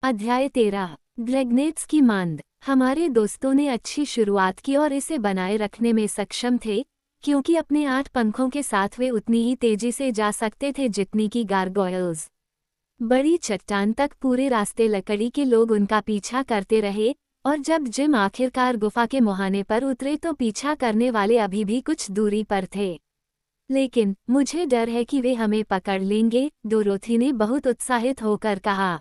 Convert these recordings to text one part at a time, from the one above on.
अध्याय 13। ग्रेगनेट्स की मांद। हमारे दोस्तों ने अच्छी शुरुआत की और इसे बनाए रखने में सक्षम थे, क्योंकि अपने 8 पंखों के साथ वे उतनी ही तेजी से जा सकते थे जितनी की गारगोयल्स। बड़ी चट्टान तक पूरे रास्ते लकड़ी के लोग उनका पीछा करते रहे, और जब जिम आखिरकार गुफा के मुहाने पर उतरे तो पीछा करने वाले अभी भी कुछ दूरी पर थे। लेकिन मुझे डर है कि वे हमें पकड़ लेंगे, डोरोथी ने बहुत उत्साहित होकर कहा।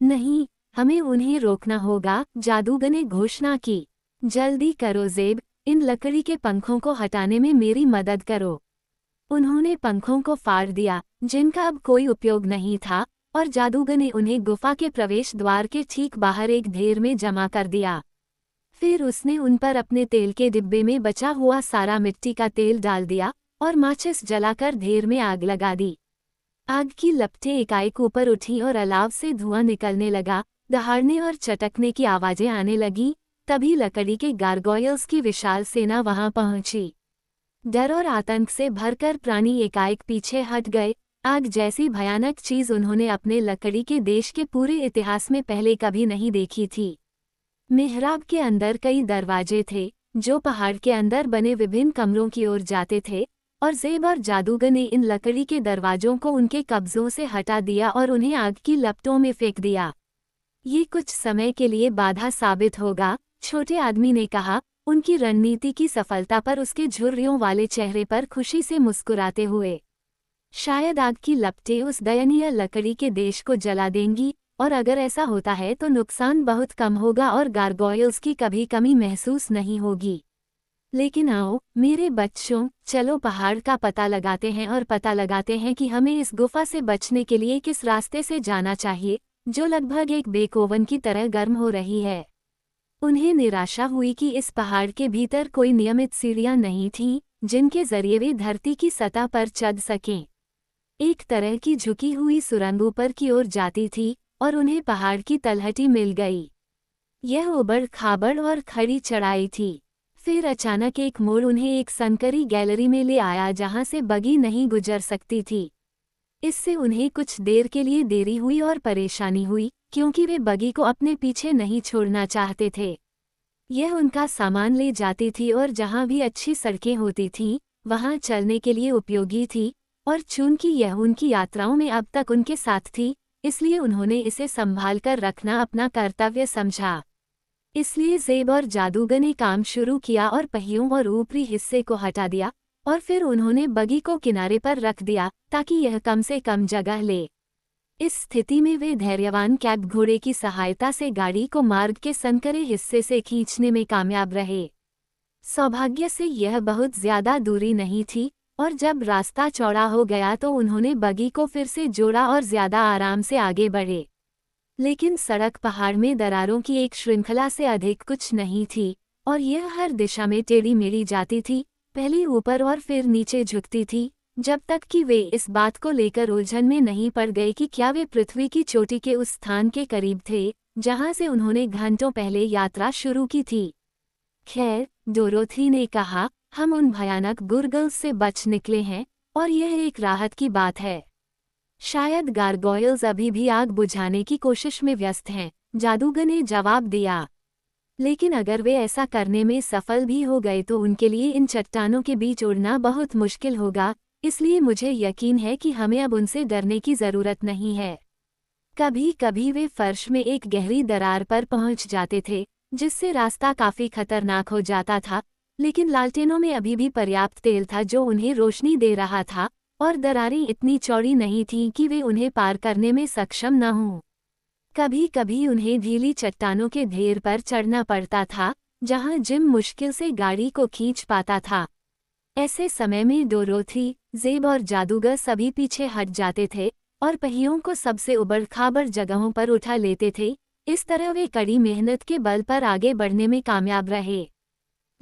नहीं, हमें उन्हें रोकना होगा, जादूगर ने घोषणा की। जल्दी करो ज़ेब, इन लकड़ी के पंखों को हटाने में मेरी मदद करो। उन्होंने पंखों को फाड़ दिया, जिनका अब कोई उपयोग नहीं था, और जादूगर ने उन्हें गुफा के प्रवेश द्वार के ठीक बाहर एक ढेर में जमा कर दिया। फिर उसने उन पर अपने तेल के डिब्बे में बचा हुआ सारा मिट्टी का तेल डाल दिया और माचिस जलाकर ढेर में आग लगा दी। आग की लपटें एकाएक ऊपर उठी और अलाव से धुआं निकलने लगा, दहाड़ने और चटकने की आवाजें आने लगीं। तभी लकड़ी के गारगोयल्स की विशाल सेना वहां पहुंची। डर और आतंक से भरकर प्राणी एकाएक पीछे हट गए। आग जैसी भयानक चीज उन्होंने अपने लकड़ी के देश के पूरे इतिहास में पहले कभी नहीं देखी थी। मिहराब के अंदर कई दरवाजे थे, जो पहाड़ के अंदर बने विभिन्न कमरों की ओर जाते थे, और ज़ेब और जादूगर ने इन लकड़ी के दरवाजों को उनके कब्जों से हटा दिया और उन्हें आग की लपटों में फेंक दिया। ये कुछ समय के लिए बाधा साबित होगा, छोटे आदमी ने कहा, उनकी रणनीति की सफलता पर उसके झुर्रियों वाले चेहरे पर खुशी से मुस्कुराते हुए। शायद आग की लपटें उस दयनीय लकड़ी के देश को जला देंगी, और अगर ऐसा होता है तो नुकसान बहुत कम होगा और गारगोयल्स की कभी कमी महसूस नहीं होगी। लेकिन आओ मेरे बच्चों, चलो पहाड़ का पता लगाते हैं और पता लगाते हैं कि हमें इस गुफा से बचने के लिए किस रास्ते से जाना चाहिए, जो लगभग एक बेक-ओवन की तरह गर्म हो रही है। उन्हें निराशा हुई कि इस पहाड़ के भीतर कोई नियमित सीढ़ियां नहीं थीं, जिनके जरिए वे धरती की सतह पर चढ़ सकें। एक तरह की झुकी हुई सुरंग ऊपर की ओर जाती थी, और उन्हें पहाड़ की तलहटी मिल गई। यह उबड़-खाबड़ और खड़ी चढ़ाई थी। फिर अचानक एक मोड़ उन्हें एक संकरी गैलरी में ले आया जहां से बगी नहीं गुजर सकती थी। इससे उन्हें कुछ देर के लिए देरी हुई और परेशानी हुई, क्योंकि वे बगी को अपने पीछे नहीं छोड़ना चाहते थे। यह उनका सामान ले जाती थी और जहां भी अच्छी सड़कें होती थीं, वहां चलने के लिए उपयोगी थी, और चूंकि यह उनकी यात्राओं में अब तक उनके साथ थी, इसलिए उन्होंने इसे संभाल कर रखना अपना कर्तव्य समझा। इसलिए ज़ेब और जादूगर ने काम शुरू किया और पहियों और ऊपरी हिस्से को हटा दिया, और फिर उन्होंने बगी को किनारे पर रख दिया ताकि यह कम से कम जगह ले। इस स्थिति में वे धैर्यवान कैब घोड़े की सहायता से गाड़ी को मार्ग के संकरे हिस्से से खींचने में कामयाब रहे। सौभाग्य से यह बहुत ज्यादा दूरी नहीं थी, और जब रास्ता चौड़ा हो गया तो उन्होंने बगी को फिर से जोड़ा और ज्यादा आराम से आगे बढ़े। लेकिन सड़क पहाड़ में दरारों की एक श्रृंखला से अधिक कुछ नहीं थी, और यह हर दिशा में टेढ़ी मेढ़ी जाती थी, पहले ऊपर और फिर नीचे झुकती थी, जब तक कि वे इस बात को लेकर उलझन में नहीं पड़ गए कि क्या वे पृथ्वी की चोटी के उस स्थान के करीब थे जहां से उन्होंने घंटों पहले यात्रा शुरू की थी। खैर, डोरोथी ने कहा, हम उन भयानक गुरगल्स से बच निकले हैं, और यह एक राहत की बात है। शायद गारगोयल्स अभी भी आग बुझाने की कोशिश में व्यस्त हैं, जादूगर ने जवाब दिया। लेकिन अगर वे ऐसा करने में सफल भी हो गए तो उनके लिए इन चट्टानों के बीच उड़ना बहुत मुश्किल होगा, इसलिए मुझे यकीन है कि हमें अब उनसे डरने की जरूरत नहीं है। कभी कभी वे फर्श में एक गहरी दरार पर पहुंच जाते थे, जिससे रास्ता काफी खतरनाक हो जाता था, लेकिन लालटेनों में अभी भी पर्याप्त तेल था जो उन्हें रोशनी दे रहा था, और दरारें इतनी चौड़ी नहीं थीं कि वे उन्हें पार करने में सक्षम न हों। कभी कभी उन्हें ढीली चट्टानों के ढेर पर चढ़ना पड़ता था, जहां जिम मुश्किल से गाड़ी को खींच पाता था। ऐसे समय में डोरोथी, ज़ेब और जादूगर सभी पीछे हट जाते थे, और पहियों को सबसे उबड़-खाबड़ जगहों पर उठा लेते थे। इस तरह वे कड़ी मेहनत के बल पर आगे बढ़ने में कामयाब रहे।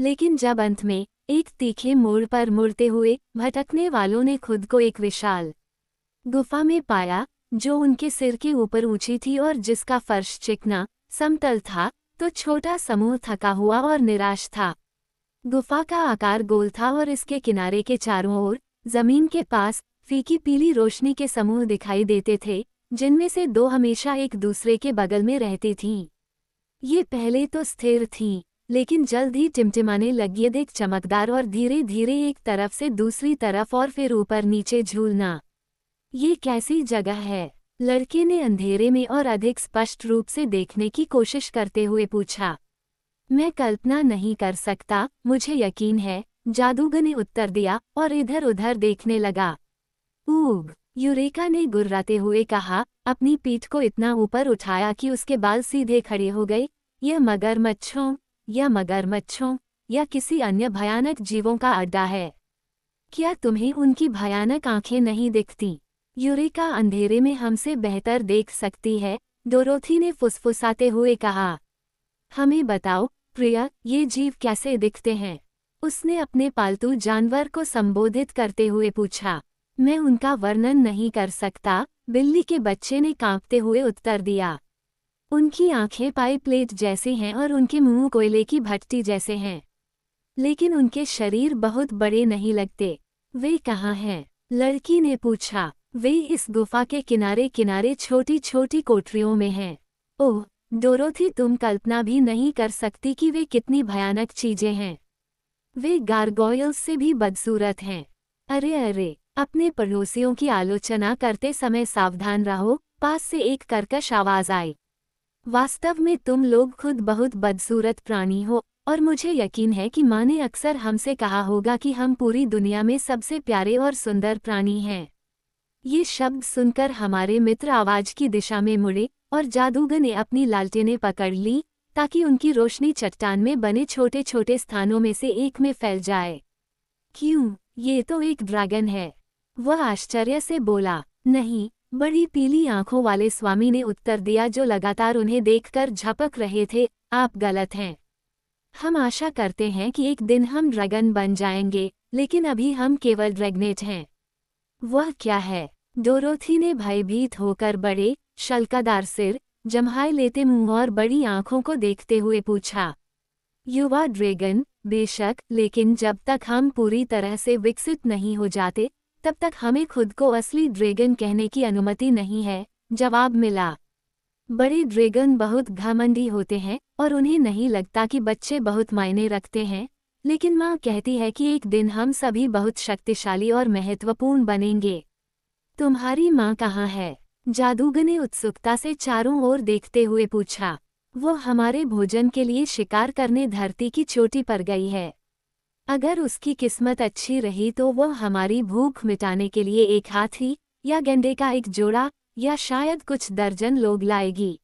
लेकिन जब अंत में एक तीखे मोड़ पर मुड़ते हुए भटकने वालों ने खुद को एक विशाल गुफा में पाया, जो उनके सिर के ऊपर ऊंची थी और जिसका फर्श चिकना समतल था, तो छोटा समूह थका हुआ और निराश था। गुफा का आकार गोल था और इसके किनारे के चारों ओर जमीन के पास फीकी पीली रोशनी के समूह दिखाई देते थे, जिनमें से 2 हमेशा एक दूसरे के बगल में रहती थीं। ये पहले तो स्थिर थीं, लेकिन जल्द ही टिमटिमाने लगी, एक चमकदार और धीरे धीरे एक तरफ से दूसरी तरफ और फिर ऊपर नीचे झूलना। ये कैसी जगह है? लड़के ने अंधेरे में और अधिक स्पष्ट रूप से देखने की कोशिश करते हुए पूछा। मैं कल्पना नहीं कर सकता, मुझे यकीन है, जादूगर ने उत्तर दिया और इधर उधर देखने लगा। ऊग, यूरेका ने गुर्राते हुए कहा, अपनी पीठ को इतना ऊपर उठाया कि उसके बाल सीधे खड़े हो गए। यह मगरमच्छों या किसी अन्य भयानक जीवों का अड्डा है। क्या तुम्हें उनकी भयानक आंखें नहीं दिखती? यूरेका अंधेरे में हमसे बेहतर देख सकती है, डोरोथी ने फुसफुसाते हुए कहा। हमें बताओ, प्रिया, ये जीव कैसे दिखते हैं? उसने अपने पालतू जानवर को संबोधित करते हुए पूछा। मैं उनका वर्णन नहीं कर सकता, बिल्ली के बच्चे ने कांपते हुए उत्तर दिया। उनकी आंखें पाइप प्लेट जैसी हैं और उनके मुंह कोयले की भट्टी जैसे हैं। लेकिन उनके शरीर बहुत बड़े नहीं लगते। वे कहाँ हैं? लड़की ने पूछा। वे इस गुफा के किनारे किनारे छोटी छोटी कोठरियों में हैं। ओह डोरोथी, तुम कल्पना भी नहीं कर सकती कि वे कितनी भयानक चीजें हैं। वे गारगोयल्स से भी बदसूरत हैं। अरे अरे, अपने पड़ोसियों की आलोचना करते समय सावधान रहो, पास से एक कर्कश आवाज आई। वास्तव में तुम लोग खुद बहुत बदसूरत प्राणी हो, और मुझे यकीन है कि माँ ने अक्सर हमसे कहा होगा कि हम पूरी दुनिया में सबसे प्यारे और सुंदर प्राणी हैं। ये शब्द सुनकर हमारे मित्र आवाज की दिशा में मुड़े और जादूगर ने अपनी लालटेनें पकड़ ली ताकि उनकी रोशनी चट्टान में बने छोटे छोटे स्थानों में से एक में फैल जाए। क्यों, ये तो एक ड्रैगन है, वह आश्चर्य से बोला। नहीं, बड़ी पीली आंखों वाले स्वामी ने उत्तर दिया, जो लगातार उन्हें देखकर झपक रहे थे। आप गलत हैं। हम आशा करते हैं कि एक दिन हम ड्रैगन बन जाएंगे, लेकिन अभी हम केवल ड्रैगनेट हैं। वह क्या है? डोरोथी ने भयभीत होकर बड़े, शल्कादार सिर, जम्हाई लेते मुंह और बड़ी आंखों को देखते हुए पूछा। युवा ड्रैगन, बेशक, लेकिन जब तक हम पूरी तरह से विकसित नहीं हो जाते, तब तक हमें खुद को असली ड्रैगन कहने की अनुमति नहीं है, जवाब मिला। बड़े ड्रैगन बहुत घमंडी होते हैं और उन्हें नहीं लगता कि बच्चे बहुत मायने रखते हैं, लेकिन माँ कहती है कि एक दिन हम सभी बहुत शक्तिशाली और महत्वपूर्ण बनेंगे। तुम्हारी माँ कहाँ है? जादूगर ने उत्सुकता से चारों ओर देखते हुए पूछा। वो हमारे भोजन के लिए शिकार करने धरती की चोटी पर गई है। अगर उसकी किस्मत अच्छी रही तो वह हमारी भूख मिटाने के लिए एक हाथी या गैंडे का एक जोड़ा या शायद कुछ दर्जन लोग लाएगी।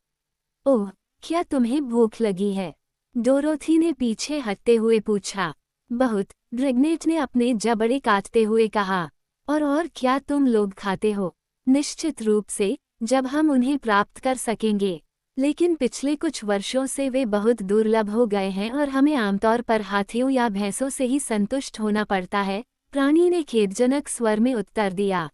ओह, क्या तुम्हें भूख लगी है? डोरोथी ने पीछे हटते हुए पूछा। बहुत, ड्रैगनेट ने अपने जबड़े काटते हुए कहा। और क्या तुम लोग खाते हो? निश्चित रूप से, जब हम उन्हें प्राप्त कर सकेंगे। लेकिन पिछले कुछ वर्षों से वे बहुत दुर्लभ हो गए हैं और हमें आमतौर पर हाथियों या भैंसों से ही संतुष्ट होना पड़ता है, प्राणी ने खेदजनक स्वर में उत्तर दिया।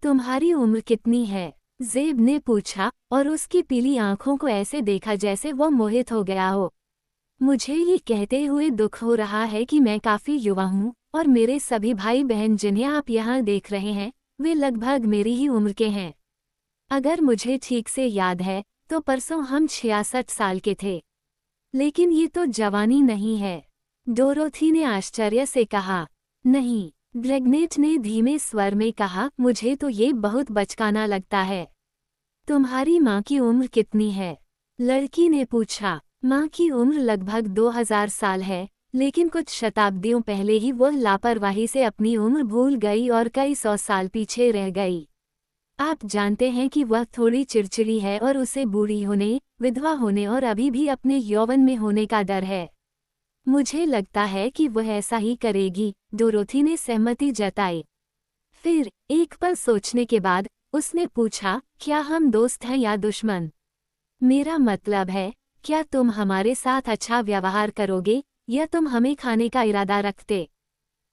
तुम्हारी उम्र कितनी है? ज़ेब ने पूछा और उसकी पीली आंखों को ऐसे देखा जैसे वह मोहित हो गया हो। मुझे ये कहते हुए दुख हो रहा है कि मैं काफ़ी युवा हूँ और मेरे सभी भाई बहन जिन्हें आप यहाँ देख रहे हैं, वे लगभग मेरी ही उम्र के हैं। अगर मुझे ठीक से याद है तो परसों हम 66 साल के थे। लेकिन ये तो जवानी नहीं है, डोरोथी ने आश्चर्य से कहा। नहीं, ड्रैगनेट ने धीमे स्वर में कहा, मुझे तो ये बहुत बचकाना लगता है। तुम्हारी माँ की उम्र कितनी है? लड़की ने पूछा। माँ की उम्र लगभग 2000 साल है, लेकिन कुछ शताब्दियों पहले ही वह लापरवाही से अपनी उम्र भूल गई और कई 100 साल पीछे रह गई। आप जानते हैं कि वह थोड़ी चिड़चिड़ी है और उसे बूढ़ी होने, विधवा होने और अभी भी अपने यौवन में होने का डर है। मुझे लगता है कि वह ऐसा ही करेगी, डोरोथी ने सहमति जताई। फिर एक पल सोचने के बाद उसने पूछा, क्या हम दोस्त हैं या दुश्मन? मेरा मतलब है, क्या तुम हमारे साथ अच्छा व्यवहार करोगे या तुम हमें खाने का इरादा रखते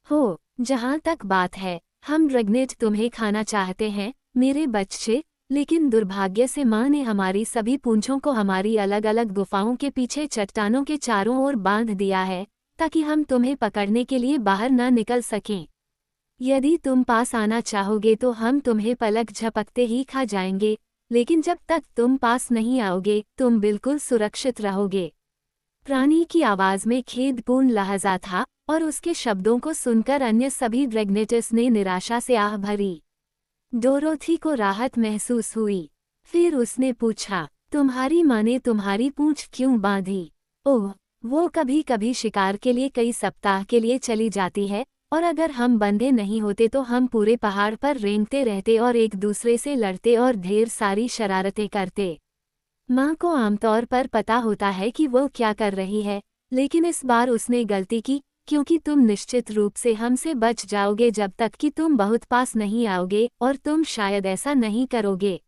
हो? जहाँ तक बात है, हम ड्रैगनेट तुम्हें खाना चाहते हैं, मेरे बच्चे, लेकिन दुर्भाग्य से माँ ने हमारी सभी पूंछों को हमारी अलग अलग गुफाओं के पीछे चट्टानों के चारों ओर बांध दिया है, ताकि हम तुम्हें पकड़ने के लिए बाहर न निकल सकें। यदि तुम पास आना चाहोगे तो हम तुम्हें पलक झपकते ही खा जाएंगे, लेकिन जब तक तुम पास नहीं आओगे तुम बिल्कुल सुरक्षित रहोगे। प्राणी की आवाज में खेदपूर्ण लहजा था और उसके शब्दों को सुनकर अन्य सभी ड्रैगनेट्स ने निराशा से आह भरी। डोरोथी को राहत महसूस हुई। फिर उसने पूछा, तुम्हारी माँ ने तुम्हारी पूंछ क्यों बांधी? ओह, वो कभी कभी शिकार के लिए कई सप्ताह के लिए चली जाती है, और अगर हम बंधे नहीं होते तो हम पूरे पहाड़ पर रेंगते रहते और एक दूसरे से लड़ते और ढेर सारी शरारतें करते। माँ को आमतौर पर पता होता है कि वो क्या कर रही है, लेकिन इस बार उसने गलती की, क्योंकि तुम निश्चित रूप से हमसे बच जाओगे जब तक कि तुम बहुत पास नहीं आओगे, और तुम शायद ऐसा नहीं करोगे।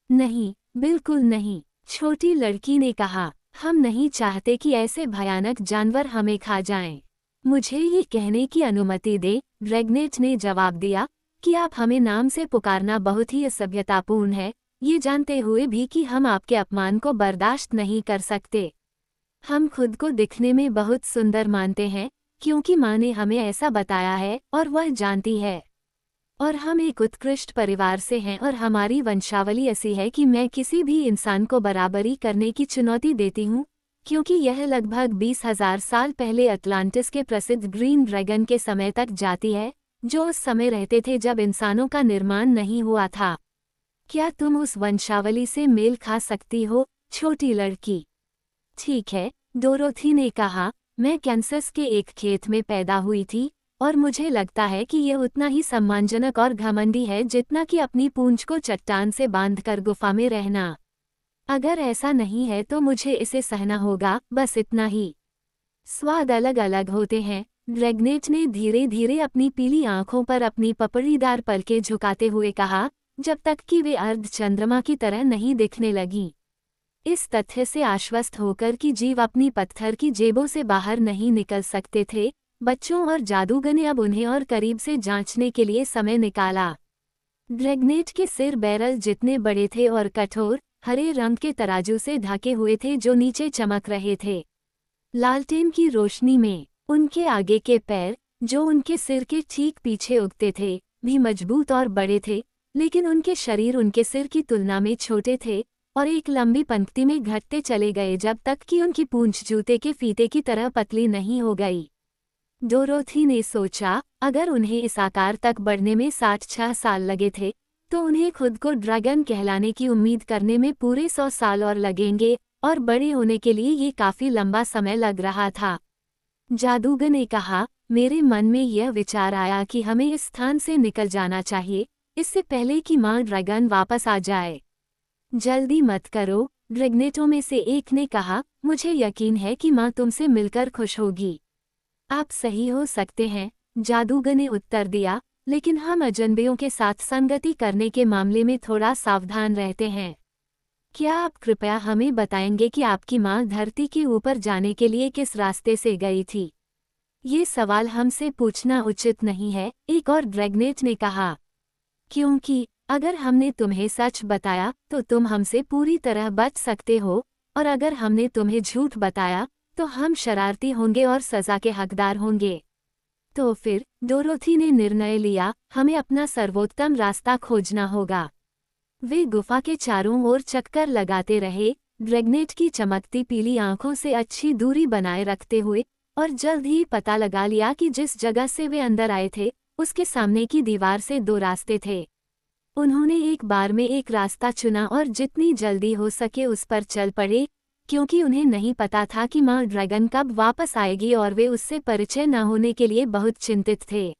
नहीं, बिल्कुल नहीं, छोटी लड़की ने कहा। हम नहीं चाहते कि ऐसे भयानक जानवर हमें खा जाएं। मुझे ये कहने की अनुमति दे, ड्रैगनेट ने जवाब दिया, कि आप हमें नाम से पुकारना बहुत ही असभ्यतापूर्ण है, ये जानते हुए भी कि हम आपके अपमान को बर्दाश्त नहीं कर सकते। हम खुद को दिखने में बहुत सुंदर मानते हैं, क्योंकि माँ ने हमें ऐसा बताया है और वह जानती है। और हम एक उत्कृष्ट परिवार से हैं और हमारी वंशावली ऐसी है कि मैं किसी भी इंसान को बराबरी करने की चुनौती देती हूँ, क्योंकि यह लगभग 20,000 साल पहले अटलांटिस के प्रसिद्ध ग्रीन ड्रैगन के समय तक जाती है, जो उस समय रहते थे जब इंसानों का निर्माण नहीं हुआ था। क्या तुम उस वंशावली से मेल खा सकती हो, छोटी लड़की? ठीक है, डोरोथी ने कहा, मैं कैंसस के एक खेत में पैदा हुई थी, और मुझे लगता है कि यह उतना ही सम्मानजनक और घमंडी है जितना कि अपनी पूंछ को चट्टान से बांधकर गुफा में रहना। अगर ऐसा नहीं है तो मुझे इसे सहना होगा, बस इतना ही। स्वाद अलग अलग होते हैं, ड्रैगनेट ने धीरे धीरे अपनी पीली आंखों पर अपनी पपड़ीदार पलकें झुकाते हुए कहा, जब तक कि वे अर्ध चंद्रमा की तरह नहीं दिखने लगीं। इस तथ्य से आश्वस्त होकर कि जीव अपनी पत्थर की जेबों से बाहर नहीं निकल सकते थे, बच्चों और जादूगर ने अब उन्हें और करीब से जांचने के लिए समय निकाला। ड्रैगनेट के सिर बैरल जितने बड़े थे और कठोर हरे रंग के तराजू से ढके हुए थे जो नीचे चमक रहे थे। लालटेन की रोशनी में उनके आगे के पैर, जो उनके सिर के ठीक पीछे उगते थे, भी मजबूत और बड़े थे, लेकिन उनके शरीर उनके सिर की तुलना में छोटे थे और एक लंबी पंक्ति में घटते चले गए जब तक कि उनकी पूंछ जूते के फीते की तरह पतली नहीं हो गई। डोरोथी ने सोचा, अगर उन्हें इस आकार तक बढ़ने में 66 साल लगे थे, तो उन्हें खुद को ड्रैगन कहलाने की उम्मीद करने में पूरे 100 साल और लगेंगे, और बड़े होने के लिए ये काफी लंबा समय लग रहा था। जादूगर ने कहा, मेरे मन में यह विचार आया कि हमें इस स्थान से निकल जाना चाहिए, इससे पहले कि माँ ड्रैगन वापस आ जाए। जल्दी मत करो, ड्रैगनेटों में से एक ने कहा, मुझे यकीन है कि माँ तुमसे मिलकर खुश होगी। आप सही हो सकते हैं, जादूगर ने उत्तर दिया, लेकिन हम अजनबियों के साथ संगति करने के मामले में थोड़ा सावधान रहते हैं। क्या आप कृपया हमें बताएंगे कि आपकी माँ धरती के ऊपर जाने के लिए किस रास्ते से गई थी? ये सवाल हमसे पूछना उचित नहीं है, एक और ड्रैगनेट ने कहा। क्योंकि अगर हमने तुम्हें सच बताया तो तुम हमसे पूरी तरह बच सकते हो, और अगर हमने तुम्हें झूठ बताया तो हम शरारती होंगे और सजा के हकदार होंगे। तो फिर डोरोथी ने निर्णय लिया, हमें अपना सर्वोत्तम रास्ता खोजना होगा। वे गुफा के चारों ओर चक्कर लगाते रहे, ड्रैगनेट की चमकती पीली आंखों से अच्छी दूरी बनाए रखते हुए, और जल्द ही पता लगा लिया कि जिस जगह से वे अंदर आए थे, उसके सामने की दीवार से 2 रास्ते थे। उन्होंने एक बार में एक रास्ता चुना और जितनी जल्दी हो सके उस पर चल पड़े, क्योंकि उन्हें नहीं पता था कि माँ ड्रैगन कब वापस आएगी और वे उससे परिचय न होने के लिए बहुत चिंतित थे।